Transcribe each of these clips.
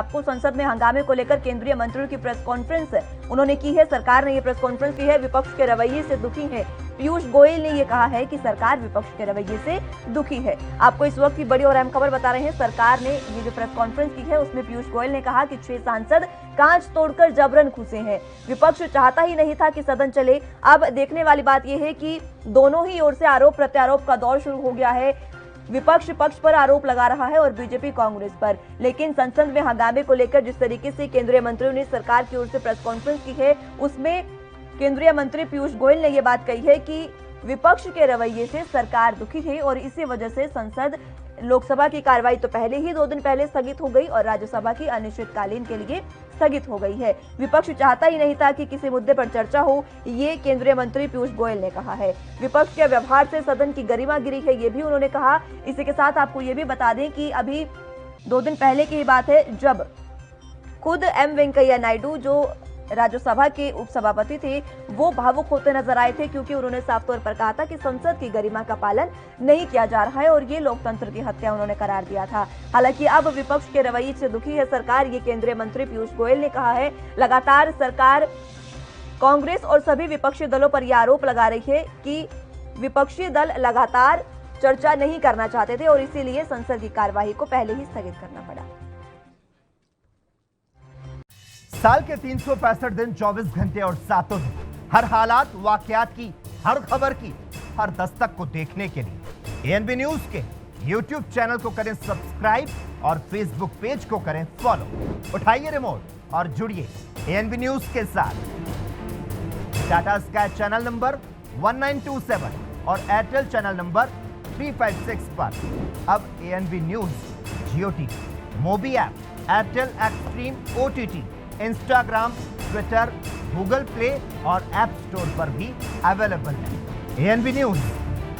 आपको संसद में हंगामे को लेकर केंद्रीय मंत्रियों की प्रेस कॉन्फ्रेंस उन्होंने की है। सरकार ने ये प्रेस कॉन्फ्रेंस की है, विपक्ष के रवैये से दुखी है। पीयूष गोयल ने ये कहा है कि सरकार विपक्ष के रवैये से दुखी है। आपको इस वक्त की बड़ी और अहम खबर बता रहे हैं। सरकार ने ये जो प्रेस कॉन्फ्रेंस की है उसमें पीयूष गोयल ने कहा कि 6 सांसद कांच तोड़कर जबरन घुसे हैं। विपक्ष चाहता ही नहीं था कि सदन चले। अब देखने वाली बात यह है कि दोनों ही ओर से आरोप प्रत्यारोप का दौर शुरू हो गया है। विपक्ष पक्ष पर आरोप लगा रहा है और बीजेपी कांग्रेस पर। लेकिन संसद में हंगामे को लेकर जिस तरीके से केंद्रीय मंत्रियों ने सरकार की ओर से प्रेस कॉन्फ्रेंस की है उसमें केंद्रीय मंत्री पीयूष गोयल ने यह बात कही है कि विपक्ष के रवैये से सरकार दुखी है और इसी वजह से संसद लोकसभा की कार्रवाई तो पहले ही 2 दिन पहले स्थगित हो गई और राज्यसभा की अनिश्चितकालीन के लिए स्थगित हो गई है। विपक्ष चाहता ही नहीं था कि किसी मुद्दे पर चर्चा हो, ये केंद्रीय मंत्री पीयूष गोयल ने कहा है। विपक्ष के व्यवहार से सदन की गरिमा गिरी है, ये भी उन्होंने कहा। इसी के साथ आपको ये भी बता दें कि अभी 2 दिन पहले की बात है जब खुद एम वेंकैया नायडू जो राज्यसभा के उपसभापति थे वो भावुक होते नजर आए थे, क्योंकि उन्होंने साफ तौर पर कहा था कि संसद की गरिमा का पालन नहीं किया जा रहा है और ये लोकतंत्र की हत्या उन्होंने करार दिया था। हालांकि अब विपक्ष के रवैये से दुखी है सरकार, ये केंद्रीय मंत्री पीयूष गोयल ने कहा है। लगातार सरकार कांग्रेस और सभी विपक्षी दलों पर यह आरोप लगा रही है कि विपक्षी दल लगातार चर्चा नहीं करना चाहते थे और इसीलिए संसद की कार्यवाही को पहले ही स्थगित करना पड़ा। साल के 365 दिन 24 घंटे और 7 दिन हर हालात वाकयात की, हर खबर की, हर दस्तक को देखने के लिए एएनबी न्यूज के YouTube चैनल को करें सब्सक्राइब और Facebook पेज को करें फॉलो। उठाइए रिमोट और जुड़िए एएनबी न्यूज के साथ। टाटा स्काई चैनल नंबर 1927 और एयरटेल चैनल नंबर 356 पर अब ANB news Jio TV, Mobi app, Airtel Xstream OTT, Instagram, Twitter, Google Play और ऐप स्टोर पर भी अवेलेबल है। एएनबी न्यूज,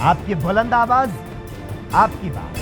आपकी बुलंद आवाज, आपकी बात।